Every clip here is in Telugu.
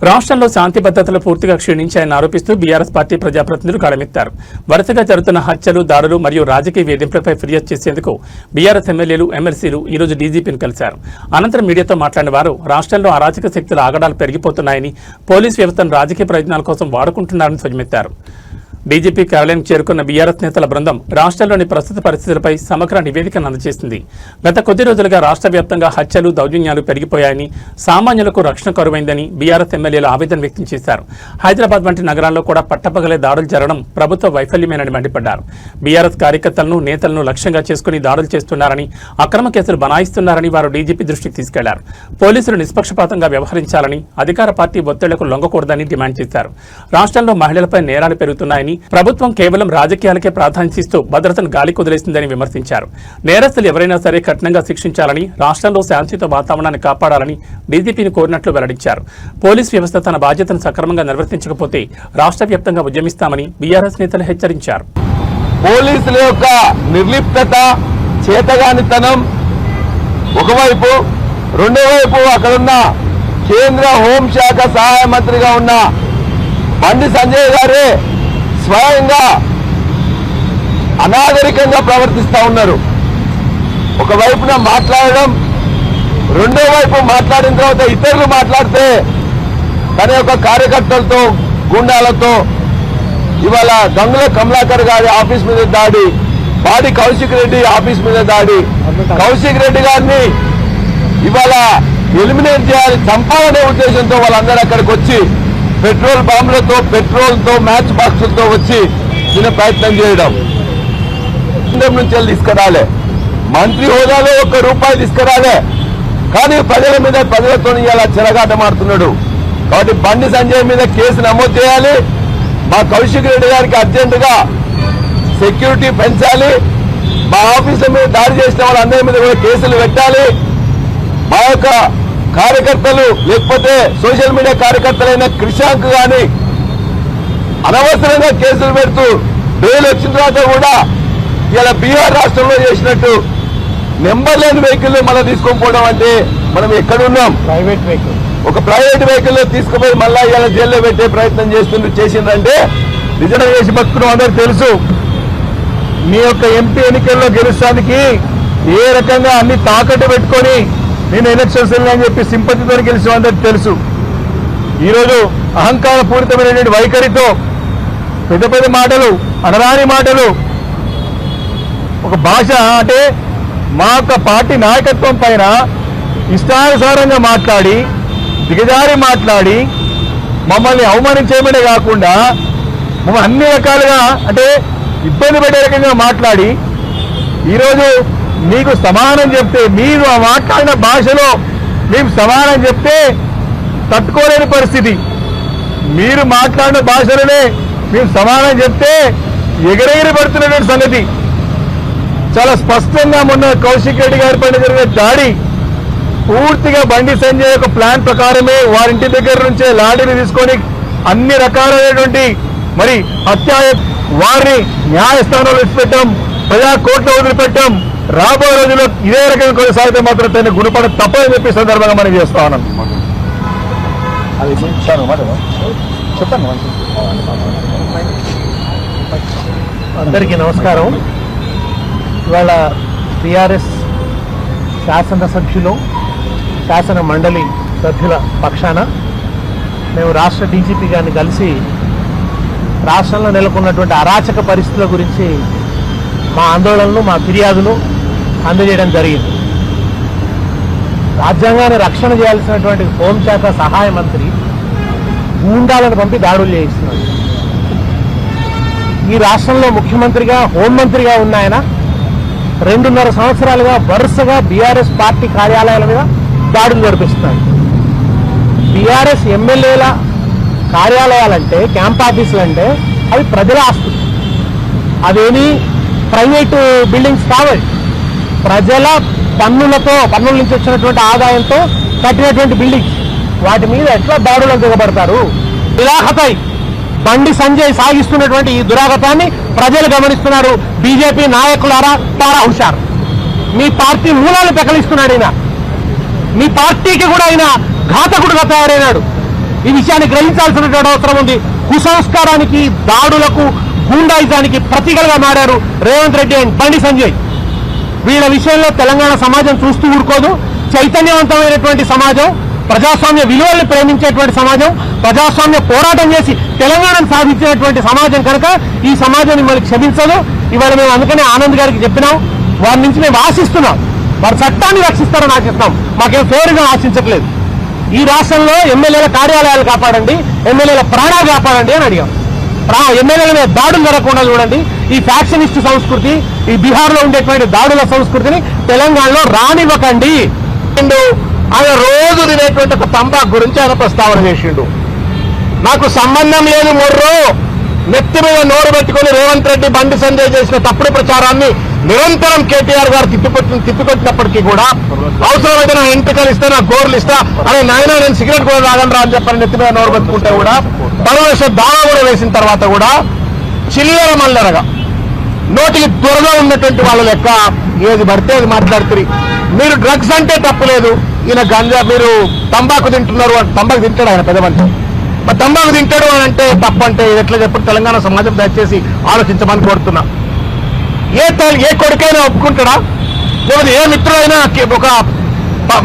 రాష్ట్రంలో శాంతి భద్రతలు పూర్తిగా క్షీణించాయని ఆరోపిస్తూ బీఆర్ఎస్ పార్టీ ప్రజాప్రతినిధులు గళమెత్తారు. వరుసగా జరుగుతున్న హత్యలు, దాడులు మరియు రాజకీయ వేధింపులపై ఫిర్యాదు చేసేందుకు బీఆర్ఎస్ ఎమ్మెల్యేలు, ఎమ్మెల్సీలు ఈ రోజు డీజీపీని కలిశారు. అనంతరం మీడియాతో మాట్లాడిన వారు రాష్ట్రంలో అరాచక శక్తుల ఆగడాలు పెరిగిపోతున్నాయని, పోలీసు వ్యవస్థను రాజకీయ ప్రయోజనాల కోసం వాడుకుంటున్నారని ధ్వజమెత్తారు. డీజీపీ కార్యాలయం చేరుకున్న బీఆర్ఎస్ నేతల బృందం రాష్ట్రంలోని ప్రస్తుత పరిస్థితులపై సమగ్ర నివేదికను అందజేసింది. గత కొద్ది రోజులుగా రాష్ట్ర వ్యాప్తంగా హత్యలు, దౌర్జన్యాలు పెరిగిపోయాయని, సామాన్యులకు రక్షణ కరువైందని బీఆర్ఎస్ ఎమ్మెల్యేలు ఆవేదన వ్యక్తం చేశారు. హైదరాబాద్ వంటి నగరాల్లో కూడా పట్టపగలే దాడులు జరగడం ప్రభుత్వ వైఫల్యమేనని మండిపడ్డారు. బీఆర్ఎస్ కార్యకర్తలను, నేతలను లక్ష్యంగా చేసుకుని దాడులు చేస్తున్నారని, అక్రమ కేసులు బనాయిస్తున్నారని వారు డీజీపీ దృష్టికి తీసుకెళ్లారు. పోలీసులు నిష్పక్షపాతంగా వ్యవహరించాలని, అధికార పార్టీ ఒత్తిళ్లకు లొంగకూడదని డిమాండ్ చేశారు. రాష్ట్రంలో మహిళలపై నేరాలు పెరుగుతున్నాయని, ప్రభుత్వం కేవలం రాజకీయాలకే ప్రాధాన్యత ఇస్తూ భద్రతను గాలి కుదిలేసిందని విమర్శించారు. నేరస్తులు ఎవరైనా సరే కఠినంగా శిక్షించాలని, రాష్ట్రంలో శాంతియుత వాతావరణాన్ని కాపాడాలని డీజీపీని కోరినట్లు వెల్లడించారు. పోలీస్ వ్యవస్థ తన బాధ్యతను సక్రమంగా నిర్వర్తించకపోతే రాష్ట్ర వ్యాప్తంగా ఉద్యమిస్తామని బీఆర్ఎస్ నేతలు హెచ్చరించారు. పోలీసుల యొక్క నిర్లిప్తత, చేతగానితనం ఒకవైపు, రెండో వైపు అక్కడున్న కేంద్ర హోంశాఖ సహాయ మంత్రిగా ఉన్న బండి సంజయ్ గారే స్వయంగా అనాగరికంగా ప్రవర్తిస్తూ ఉన్నారు. ఒకవైపున మాట్లాడడం, రెండో వైపు మాట్లాడిన తర్వాత ఇతరులు మాట్లాడితే తన యొక్క కార్యకర్తలతో, గుండాలతో ఇవాళ గంగుల కమలాకర్ గారి ఆఫీస్ మీద దాడి, పాడి కౌశిక్ రెడ్డి ఆఫీస్ మీద దాడి, కౌశిక్ రెడ్డి గారిని ఇవాళ ఎలిమినేట్ చేయాలి, చంపాలనే ఉద్దేశంతో వాళ్ళందరూ అక్కడికి వచ్చి పెట్రోల్ బాంబులతో, పెట్రోల్తో, మ్యాచ్ బాక్సులతో వచ్చి దీని ప్రయత్నం చేయడం. కేంద్రం నుంచి తీసుకురాలే, మంత్రి హోదాలో ₹1 తీసుకురాలే, కానీ ప్రజల మీద, ప్రజలతో ఇలా చెలగాటమాడుతున్నాడు. కాబట్టి బండి సంజయ్ మీద కేసు నమోదు చేయాలి. మా కౌశిక్ రెడ్డి గారికి అర్జెంటుగా సెక్యూరిటీ పెంచాలి. మా ఆఫీసుల మీద దాడి చేసిన వాళ్ళందరి మీద కూడా కేసులు పెట్టాలి. మా యొక్క కార్యకర్తలు, లేకపోతే సోషల్ మీడియా కార్యకర్తలైన క్రిషాంక్ గాని అనవసరంగా కేసులు పెడుతూ బెయిల్ వచ్చిన తర్వాత కూడా ఇలా బీహార్ రాష్ట్రంలో చేసినట్టు నెంబర్ లేని వెహికల్ మళ్ళీ తీసుకొని పోవడం అంటే మనం ఎక్కడున్నాం? ఒక ప్రైవేట్ వెహికల్ తీసుకుపోయి మళ్ళా ఇలా జైల్లో పెట్టే ప్రయత్నం చేసిందంటే నిజంగా చేసి బతుకున్నాం. అందరూ తెలుసు. మీ యొక్క ఎంపీ ఎన్నికల్లో గెలుస్తానికి ఏ రకంగా అన్ని తాకట్టు పెట్టుకొని నేను ఎలక్షన్స్ వెళ్ళని చెప్పి సింపతితో గెలిచిన అందరికి తెలుసు. ఈరోజు అహంకార పూరితమైనటువంటి వైఖరితో పెద్ద పెద్ద మాటలు, అనరాని మాటలు, ఒక భాష అంటే మా యొక్క పార్టీ నాయకత్వం పైన ఇష్టానుసారంగా మాట్లాడి, దిగజారి మాట్లాడి, మమ్మల్ని అవమానించేయమనే కాకుండా మమ్మల్ని అన్ని రకాలుగా అంటే ఇబ్బంది పెట్టే రకంగా మాట్లాడి ఈరోజు మీకు సమానం చెప్తే, మీరు మాట్లాడిన భాషలో మేము సమానం చెప్తే తట్టుకోలేని పరిస్థితి. మీరు మాట్లాడిన భాషలోనే మేము సమానం చెప్తే ఎగరెగిరి పడుతున్నటువంటి సంగతి చాలా స్పష్టంగా. మొన్న కౌశిక్ రెడ్డి గారి పైన జరిగిన దాడి పూర్తిగా బండి సంజయ్ యొక్క ప్లాన్ ప్రకారమే వారింటి దగ్గర నుంచే లాఠీని తీసుకొని అన్ని రకాలైనటువంటి మరి వారిని న్యాయస్థానంలో విడిచిపెట్టాం, ప్రజా కోర్టులో వదిలిపెట్టాం. రాబోయే రోజుల్లో ఇదే రకంగా కొనసాగితే మాత్రం తన గుణపడ తప్పని చెప్పి సందర్భంగా మనం చేస్తా ఉన్నాం. అందరికీ నమస్కారం. ఇవాళ టీఆర్ఎస్ శాసనసభ్యులు, శాసన మండలి సభ్యుల పక్షాన మేము రాష్ట్ర డీజీపీ గారిని కలిసి రాష్ట్రంలో నెలకొన్నటువంటి అరాచక పరిస్థితుల గురించి మా ఆందోళనలు, మా ఫిర్యాదులు అందజేయడం జరిగింది. రాజ్యాంగాన్ని రక్షణ చేయాల్సినటువంటి హోంశాఖ సహాయ మంత్రి గూండాలను పంపి దాడులు చేయిస్తున్నాడు. ఈ రాష్ట్రంలో ముఖ్యమంత్రిగా, హోంమంత్రిగా ఉన్న ఆయన 2.5 సంవత్సరాలుగా వరుసగా బీఆర్ఎస్ పార్టీ కార్యాలయాల మీద దాడులు జరిపిస్తున్నాడు. బీఆర్ఎస్ ఎమ్మెల్యేల కార్యాలయాలంటే, క్యాంప్ ఆఫీసులు అంటే అవి ప్రజల ఆస్తులు, అవేమీ ప్రైవేటు బిల్డింగ్స్ కావాలి. ప్రజల పన్నుల నుంచి వచ్చినటువంటి ఆదాయంతో కట్టినటువంటి బిల్డింగ్స్, వాటి మీద ఎట్లా దాడులకు దిగబడతారు? ఇలాహపై బండి సంజయ్ సాగిస్తున్నటువంటి ఈ దురాగతాన్ని ప్రజలు గమనిస్తున్నారు. బీజేపీ నాయకులారా తారా హుషారు. మీ పార్టీ మూలాలు పెకలిస్తున్నాడు. మీ పార్టీకి కూడా ఆయన ఘాతకుడుగా తయారైనాడు. ఈ విషయాన్ని గ్రహించాల్సినటువంటి అవసరం ఉంది. కుసంస్కారానికి, దాడులకు, గూండాయిజానికి ప్రతీకలుగా మారారు రేవంత్ రెడ్డి అండ్ బండి సంజయ్. వీళ్ళ విషయంలో తెలంగాణ సమాజం చూస్తూ ఊరుకోదు. చైతన్యవంతమైనటువంటి సమాజం, ప్రజాస్వామ్య విలువల్ని ప్రేమించేటువంటి సమాజం, ప్రజాస్వామ్య పోరాటం చేసి తెలంగాణను సాధించినటువంటి సమాజం కనుక ఈ సమాజం మిమ్మల్ని క్షమించదు. ఇవాళ మేము అందుకనే ఆనంద్ గారికి చెప్పినాం, వారి నుంచి మేము ఆశిస్తున్నాం, వారి చట్టాన్ని రక్షిస్తారని ఆశిస్తున్నాం, మాకేం ఫేవర్గా ఆశించట్లేదు. ఈ రాష్ట్రంలో ఎమ్మెల్యేల కార్యాలయాలు కాపాడండి, ఎమ్మెల్యేల ప్రాణాలు కాపాడండి అని అడిగాం. ఎమ్మెల్యేల మీద దాడులు జరగకుండా చూడండి. ఈ ఫ్యాక్షనిస్ట్ సంస్కృతి, ఈ బీహార్లో ఉండేటువంటి దాడుల సంస్కృతిని తెలంగాణలో రానివ్వకండి. ఆయన రోజు తినేటువంటి ఒక తంబాకు గురించి ఆయన ప్రస్తావన చేసిండు. నాకు సంబంధం లేదు మొర్రో, నెత్తి మీద నోరు పెట్టుకుని రేవంత్ రెడ్డి, బండి సంజయ్ చేసిన తప్పుడు ప్రచారాన్ని నిరంతరం కేటీఆర్ గారు తిప్పికొట్టినప్పటికీ కూడా అవసరమైతే నా ఎంపికలు ఇస్తా, నా గోర్లు ఇస్తా, అనే నాయన నేను సిగరెట్ కూడా రాగను రా అని చెప్పని నెత్తి మీద నోరు పెట్టుకుంటే కూడా పరమేశ్వ దావా కూడా వేసిన తర్వాత కూడా చిల్లర మల్లరగా నోటికి త్వరగా ఉన్నటువంటి వాళ్ళ లెక్క ఏది పడితే అది మాట్లాడుతుంది. మీరు డ్రగ్స్ అంటే తప్పులేదు, ఈయన గంజా, మీరు తంబాకు తింటున్నారు, తంబాకు తింటాడు ఆయన పెద్ద మనిషి, మరి తంబాకు తింటాడు అని అంటే తప్పు అంటే ఎట్లా చెప్పి తెలంగాణ సమాజం దయచేసి ఆలోచించమని కోరుతున్నా. ఏ కొడుకైనా ఒప్పుకుంటాడా? లేకపోతే ఏ మిత్రుడైనా ఒక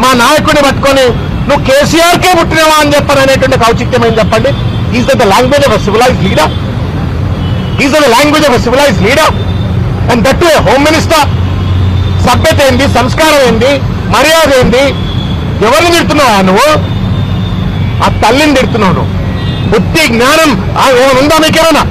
మా నాయకుడిని పట్టుకొని నువ్వు కేసీఆర్కే పుట్టినవా అని చెప్పని అనేటువంటి ఔచిత్యం ఏం చెప్పండి? Is the language of civilised leader? Is the language of civilised leader? And that to a home minister. సభ్యత ఏంది, సంస్కారం ఏంది, మర్యాద ఏంది? ఎవరిని తిడుతున్నావా నువ్వు? ఆ తల్లిని తిడుతున్నావు నువ్వు. బుద్ధి జ్ఞానం ఏమైనా ఉందా మీకేమన్నా?